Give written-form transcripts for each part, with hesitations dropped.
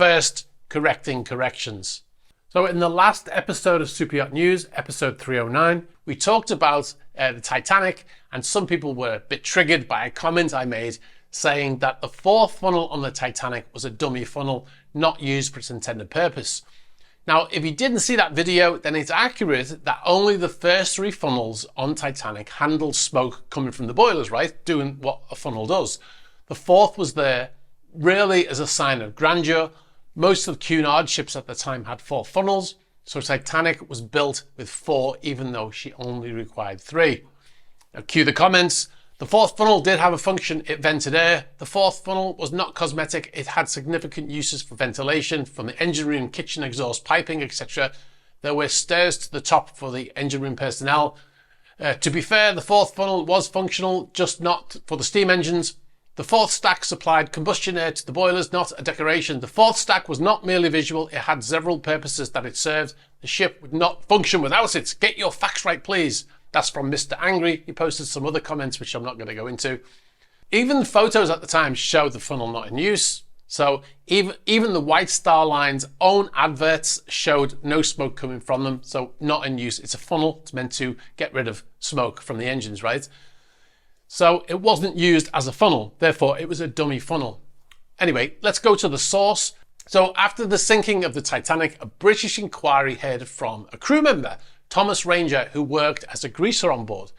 first correcting corrections. So in the last episode of Super Yacht News, episode 309, we talked about the Titanic, and some people were a bit triggered by a comment I made saying that the fourth funnel on the Titanic was a dummy funnel, not used for its intended purpose. Now, if you didn't see that video, then it's accurate that only the first three funnels on Titanic handled smoke coming from the boilers, right? Doing what a funnel does. The fourth was there really as a sign of grandeur. Most of the Q&A ships at the time had 4 funnels, so Titanic was built with 4, even though she only required 3. Now, cue the comments. The fourth funnel did have a function, it vented air. The fourth funnel was not cosmetic, it had significant uses for ventilation, from the engine room, kitchen exhaust piping, etc. There were stairs to the top for the engine room personnel. To be fair, the fourth funnel was functional, just not for the steam engines. The fourth stack supplied combustion air to the boilers, not a decoration. The fourth stack was not merely visual, it had several purposes that it served. The ship would not function without it. Get your facts right, please. That's from Mr. Angry. He posted some other comments, which I'm not going to go into. Even the photos at the time showed the funnel not in use. So even the White Star Line's own adverts showed no smoke coming from them. So not in use. It's a funnel. It's meant to get rid of smoke from the engines, right? So it wasn't used as a funnel. Therefore, it was a dummy funnel. Anyway, let's go to the source. So after the sinking of the Titanic, a British inquiry heard from a crew member, Thomas Ranger, who worked as a greaser on board.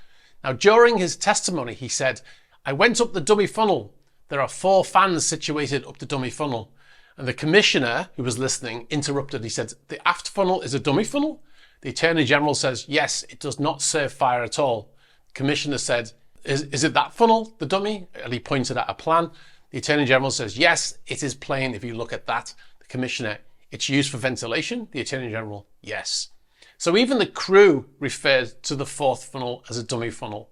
Now, during his testimony, he said, "I went up the dummy funnel. There are 4 fans situated up the dummy funnel." And the commissioner, who was listening, interrupted. He said, "The aft funnel is a dummy funnel?" The Attorney General says, "Yes, it does not serve fire at all." The commissioner said, Is it that funnel, the dummy?" And he pointed at a plan. The Attorney General says, "Yes, it is plain if you look at that." The commissioner, "It's used for ventilation?" The Attorney General, "Yes." So even the crew referred to the fourth funnel as a dummy funnel.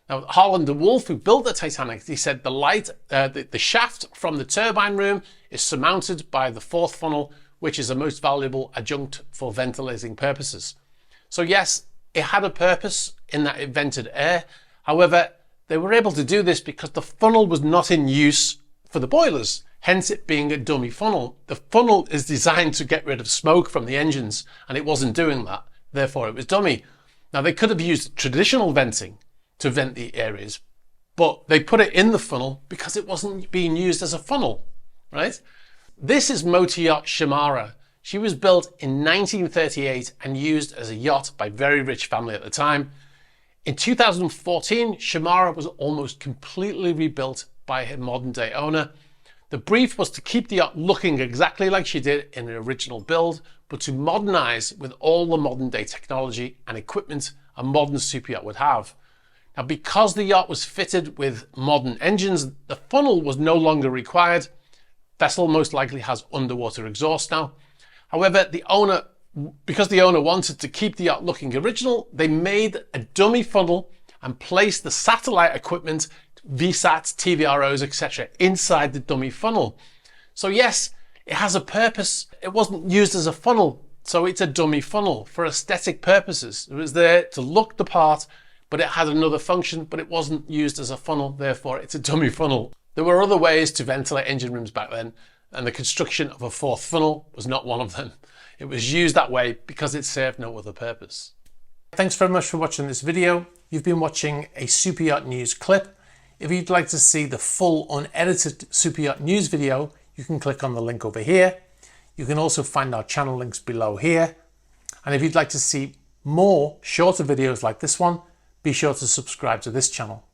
Now, Harland de Wolff, who built the Titanic, he said the shaft from the turbine room is surmounted by the fourth funnel, which is a most valuable adjunct for ventilating purposes. So yes, it had a purpose in that it vented air. However, they were able to do this because the funnel was not in use for the boilers, hence it being a dummy funnel. The funnel is designed to get rid of smoke from the engines, and it wasn't doing that. Therefore, it was dummy. Now, they could have used traditional venting to vent the areas, but they put it in the funnel because it wasn't being used as a funnel, right? This is motor yacht Shimara. She was built in 1938 and used as a yacht by a very rich family at the time. In 2014, Shimara was almost completely rebuilt by her modern day owner. The brief was to keep the yacht looking exactly like she did in the original build, but to modernize with all the modern day technology and equipment a modern super yacht would have. Now, because the yacht was fitted with modern engines, the funnel was no longer required. Vessel most likely has underwater exhaust now. However, because the owner wanted to keep the yacht looking original, they made a dummy funnel and placed the satellite equipment, VSATs, TVROs, etc. inside the dummy funnel. So yes, it has a purpose. It wasn't used as a funnel, so it's a dummy funnel for aesthetic purposes. It was there to look the part, but it had another function, but it wasn't used as a funnel, therefore it's a dummy funnel. There were other ways to ventilate engine rooms back then, and the construction of a fourth funnel was not one of them. It was used that way because it served no other purpose. Thanks very much for watching this video. You've been watching a Super Yacht News clip. If you'd like to see the full unedited Super Yacht News video, you can click on the link over here. You can also find our channel links below here. And if you'd like to see more shorter videos like this one, be sure to subscribe to this channel.